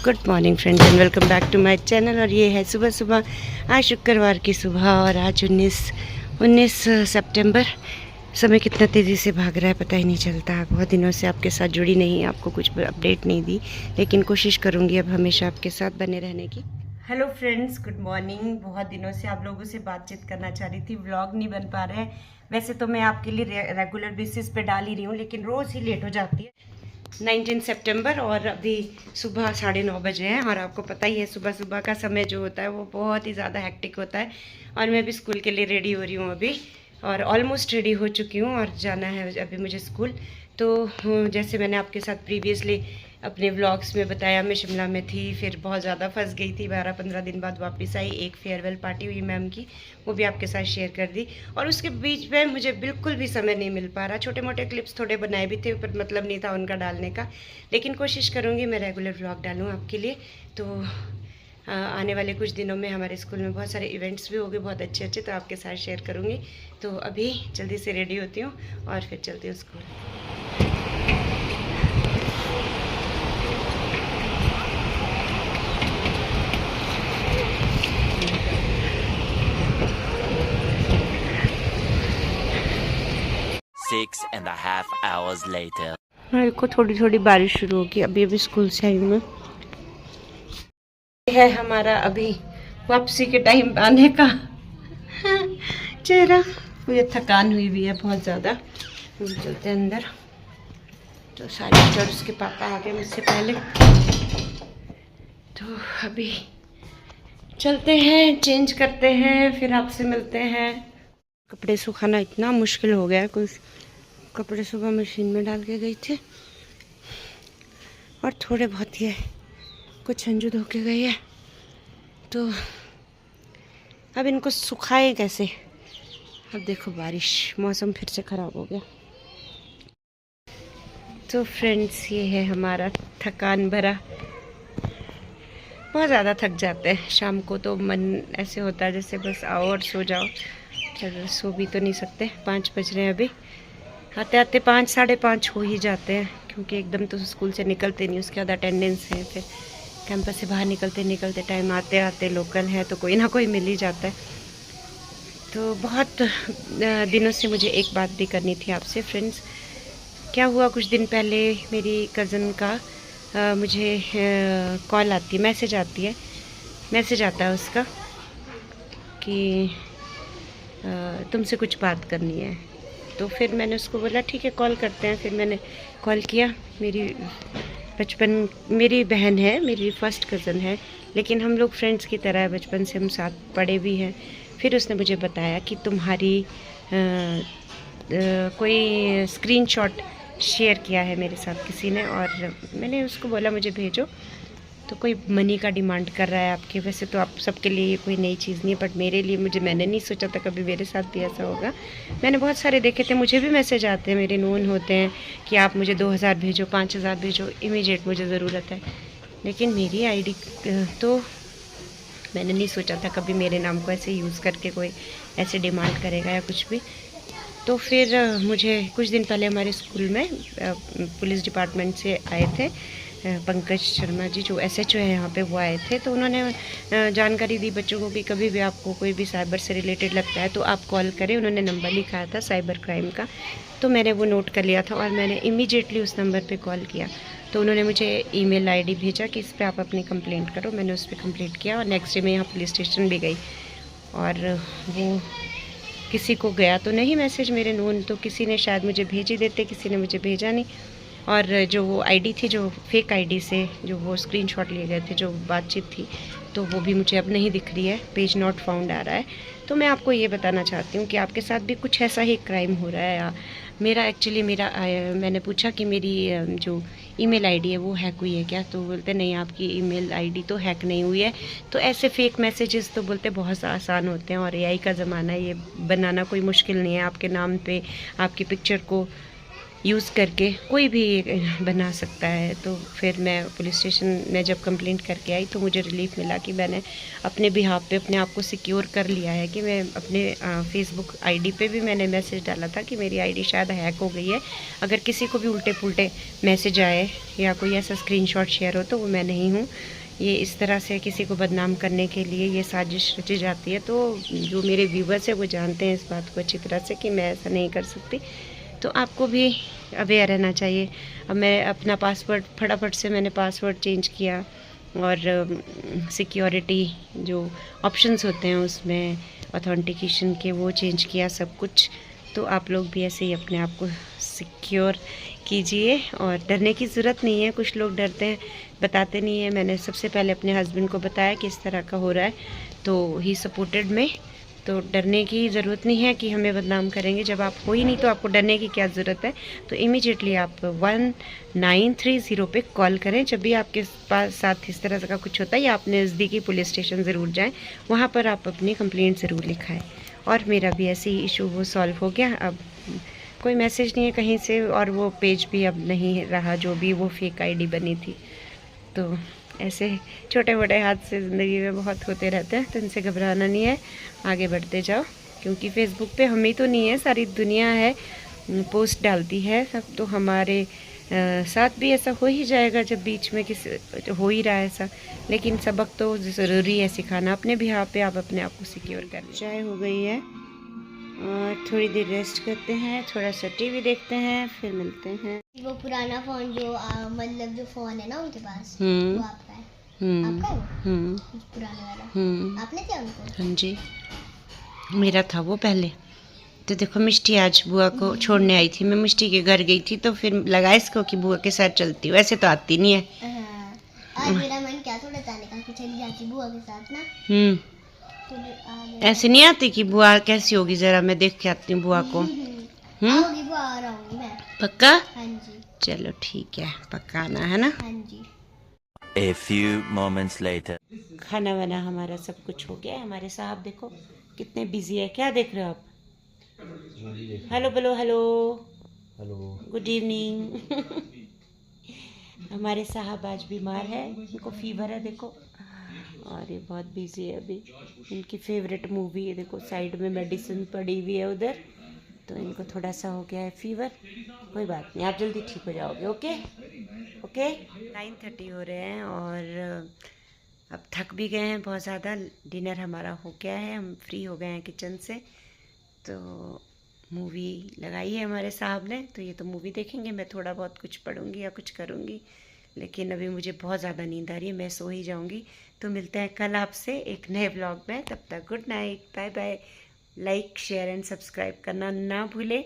Good morning friends and welcome back to my channel. और ये है सुबह सुबह, आज शुक्रवार की सुबह और आज 19 सितंबर। समय कितना तेज़ी से भाग रहा है पता ही नहीं चलता। बहुत दिनों से आपके साथ जुड़ी नहीं, आपको कुछ अपडेट नहीं दी, लेकिन कोशिश करूँगी अब हमेशा आपके साथ बने रहने की। Hello friends, good morning. बहुत दिनों से आप लोगों से बातचीत करना चाह रही थी, व्लॉग नहीं बन पा रहे हैं। वैसे तो मैं आपके लिए रेगुलर बेसिस पे डाल ही रही हूँ, लेकिन रोज़ ही लेट हो जाती है। 19 सितंबर और अभी सुबह 9:30 बजे हैं। और आपको पता ही है सुबह सुबह का समय जो होता है वो बहुत ही ज़्यादा हेक्टिक होता है। और मैं भी स्कूल के लिए रेडी हो रही हूँ अभी, और ऑलमोस्ट रेडी हो चुकी हूँ और जाना है अभी मुझे स्कूल। तो जैसे मैंने आपके साथ प्रीवियसली अपने व्लॉग्स में बताया, मैं शिमला में थी, फिर बहुत ज़्यादा फंस गई थी। 12-15 दिन बाद वापस आई। एक फेयरवेल पार्टी हुई मैम की, वो भी आपके साथ शेयर कर दी। और उसके बीच में मुझे बिल्कुल भी समय नहीं मिल पा रहा। छोटे मोटे क्लिप्स थोड़े बनाए भी थे, पर मतलब नहीं था उनका डालने का, लेकिन कोशिश करूँगी मैं रेगुलर व्लॉग डालूँ आपके लिए। तो आने वाले कुछ दिनों में हमारे स्कूल में बहुत सारे इवेंट्स भी होंगे, बहुत अच्छे अच्छे, तो आपके साथ शेयर करूँगी। तो अभी जल्दी से रेडी होती हूँ और फिर चलती हूँ स्कूल। 6.5 hours later. मेरे को थोड़ी थोड़ी बारिश शुरू होगी। अभी अभी स्कूल से आई हूँ। है हमारा अभी वापसी के टाइम आने का चेहरा। मुझे थकान हुई भी है बहुत ज़्यादा। हम चलते हैं अंदर। तो सारे टीचर, उसके पापा आ गए मुझसे पहले, तो अभी चलते हैं, चेंज करते हैं, फिर आपसे मिलते हैं। कपड़े सुखाना इतना मुश्किल हो गया है। कुछ कपड़े सुबह मशीन में डाल के गई थी और थोड़े बहुत ये कुछ अंजू धो के गई है, तो अब इनको सुखाए कैसे। अब देखो बारिश, मौसम फिर से ख़राब हो गया। तो फ्रेंड्स, ये है हमारा थकान भरा। बहुत ज़्यादा थक जाते हैं शाम को, तो मन ऐसे होता है जैसे बस आओ और सो जाओ, पर सो भी तो नहीं सकते। 5 बज रहे हैं अभी। आते आते 5 साढ़े 5 हो ही जाते हैं, क्योंकि एकदम तो स्कूल से निकलते नहीं, उसके बाद अटेंडेंस है, फिर कैंपस से बाहर निकलते निकलते टाइम, आते आते लोकल है तो कोई ना कोई मिल ही जाता है। तो बहुत दिनों से मुझे एक बात भी करनी थी आपसे फ्रेंड्स। क्या हुआ, कुछ दिन पहले मेरी कज़न का मुझे कॉल आती है, मैसेज आता है उसका कि तुमसे कुछ बात करनी है। तो फिर मैंने उसको बोला ठीक है कॉल करते हैं। फिर मैंने कॉल किया। मेरी बहन है, मेरी फर्स्ट कज़न है, लेकिन हम लोग फ्रेंड्स की तरह है, बचपन से हम साथ पढ़े भी हैं। फिर उसने मुझे बताया कि तुम्हारी कोई स्क्रीनशॉट शेयर किया है मेरे साथ किसी ने, और मैंने उसको बोला मुझे भेजो। तो कोई मनी का डिमांड कर रहा है आपके। वैसे तो आप सबके लिए ये कोई नई चीज़ नहीं है, बट मेरे लिए मैंने नहीं सोचा था कभी मेरे साथ भी ऐसा होगा। मैंने बहुत सारे देखे थे, मुझे भी मैसेज आते हैं, मेरे नोन होते हैं कि आप मुझे 2000 भेजो, 5000 भेजो, इमीडिएट मुझे ज़रूरत है। लेकिन मेरी आईडी तो मैंने नहीं सोचा था कभी मेरे नाम को ऐसे यूज़ करके कोई ऐसे डिमांड करेगा या कुछ भी। तो फिर मुझे कुछ दिन पहले हमारे स्कूल में पुलिस डिपार्टमेंट से आए थे, पंकज शर्मा जी जो SHO है यहाँ पे, वो आए थे। तो उन्होंने जानकारी दी बच्चों को कि कभी भी आपको कोई भी साइबर से रिलेटेड लगता है तो आप कॉल करें। उन्होंने नंबर लिखा था साइबर क्राइम का, तो मैंने वो नोट कर लिया था और मैंने इमीडिएटली उस नंबर पे कॉल किया। तो उन्होंने मुझे ईमेल आईडी भेजा कि इस पर आप अपनी कंप्लेंट करो। मैंने उस पर कंप्लेंट किया और नेक्स्ट डे मैं यहाँ पुलिस स्टेशन भी गई। और वो किसी को गया तो नहीं मैसेज मेरे नोन, तो किसी ने शायद मुझे भेज ही देते, किसी ने मुझे भेजा नहीं। और जो वो आईडी थी, जो फेक आईडी से जो वो स्क्रीनशॉट लिए गए थे, जो बातचीत थी, तो वो भी मुझे अब नहीं दिख रही है, पेज नॉट फाउंड आ रहा है। तो मैं आपको ये बताना चाहती हूँ कि आपके साथ भी कुछ ऐसा ही क्राइम हो रहा है। या मैंने पूछा कि मेरी जो ईमेल आईडी है वो हैक हुई है क्या, तो बोलते नहीं आपकी ईमेल आईडी तो हैक नहीं हुई है। तो ऐसे फेक मैसेजेस तो बोलते बहुत आसान होते हैं, और AI का ज़माना है, ये बनाना कोई मुश्किल नहीं है। आपके नाम पे आपकी पिक्चर को यूज़ करके कोई भी बना सकता है। तो फिर मैं पुलिस स्टेशन में जब कंप्लेंट करके आई तो मुझे रिलीफ मिला कि मैंने अपने बिहाफ पे अपने आप को सिक्योर कर लिया है कि मैं अपने फेसबुक आईडी पे भी मैंने मैसेज डाला था कि मेरी आईडी शायद हैक हो गई है। अगर किसी को भी उल्टे पुल्टे मैसेज आए या कोई ऐसा स्क्रीनशॉट शेयर हो तो वो मैं नहीं हूँ। ये इस तरह से किसी को बदनाम करने के लिए ये साजिश रची जाती है। तो जो मेरे व्यूवर्स हैं वो जानते हैं इस बात को अच्छी तरह से कि मैं ऐसा नहीं कर सकती। तो आपको भी अवेयर रहना चाहिए। अब मैं अपना पासवर्ड फटाफट से मैंने पासवर्ड चेंज किया और सिक्योरिटी जो ऑप्शंस होते हैं उसमें ऑथेंटिकेशन के वो चेंज किया सब कुछ। तो आप लोग भी ऐसे ही अपने आप को सिक्योर कीजिए और डरने की ज़रूरत नहीं है। कुछ लोग डरते हैं, बताते नहीं है। मैंने सबसे पहले अपने हस्बैंड को बताया कि इस तरह का हो रहा है तो ही सपोर्टेड में। तो डरने की ज़रूरत नहीं है कि हमें बदनाम करेंगे। जब आप हो ही नहीं तो आपको डरने की क्या ज़रूरत है। तो इमीडिएटली आप 1930 पे कॉल करें जब भी आपके पास साथ इस तरह का कुछ होता है, या आप नज़दीकी पुलिस स्टेशन ज़रूर जाएं, वहाँ पर आप अपनी कंप्लेंट ज़रूर लिखाएं। और मेरा भी ऐसे ही इशू वो सॉल्व हो गया। अब कोई मैसेज नहीं है कहीं से और वो पेज भी अब नहीं रहा जो भी वो फेक आईडी बनी थी। तो ऐसे छोटे मोटे हादसे ज़िंदगी में बहुत होते रहते हैं, तो इनसे घबराना नहीं है, आगे बढ़ते जाओ। क्योंकि फेसबुक पे हम ही तो नहीं है, सारी दुनिया है, पोस्ट डालती है सब। तो हमारे साथ भी ऐसा हो ही जाएगा जब बीच में किसी हो ही रहा है ऐसा। लेकिन सबक तो ज़रूरी है सिखाना। अपने भी यहाँ पे आप अपने आप को सिक्योर कर लें। चाय हो गई है और थोड़ी देर रेस्ट करते हैं, थोड़ा सा टीवी देखते हैं, फिर मिलते हैं। वो पुराना फोन जो मतलब जो फोन है ना उनके पास, वो आपका है? आपका है वो? पुराने वाला आपने दिया उनको? हाँ जी, मेरा था वो पहले। तो देखो मिष्टी आज बुआ को छोड़ने आई थी, मैं मिष्टी के घर गई थी तो फिर लगा इसको कि बुआ के साथ चलती हूँ। ऐसे तो आती नहीं है। आज मेरा मन क्या थोड़ा जाने का कि चली जाती बुआ के साथ ना। तो ऐसे नहीं आती कि बुआ कैसी होगी, जरा मैं देख के आती हूँ बुआ को। आऊंगी बुआ, आ रहूंगी मैं। पक्का? हाँ जी। चलो ठीक है, पक्का आना है ना। हाँ जी। A few moments later. खाना वाना हमारा सब कुछ हो गया है। हमारे साहब देखो कितने बिजी है। क्या देख रहे हो आप? हेलो बोलो, हेलो हेलो, गुड इवनिंग। हमारे साहब आज बीमार है, इनको फीवर है देखो, और ये बहुत बिजी है अभी। इनकी फेवरेट मूवी है, देखो साइड में मेडिसिन पड़ी हुई है उधर। तो इनको थोड़ा सा हो गया है फीवर। कोई बात नहीं, आप जल्दी ठीक हो जाओगे। Okay okay. 9:30 हो रहे हैं और अब थक भी गए हैं बहुत ज़्यादा। डिनर हमारा हो गया है, हम फ्री हो गए हैं किचन से। तो मूवी लगाई है हमारे साहब ने, तो ये तो मूवी देखेंगे, मैं थोड़ा बहुत कुछ पढ़ूंगी या कुछ करूंगी। लेकिन अभी मुझे बहुत ज़्यादा नींद आ रही है, मैं सो ही जाऊंगी। तो मिलते हैं कल आपसे एक नए ब्लॉग में। तब तक good night, bye bye. Like share and subscribe करना ना भूलें।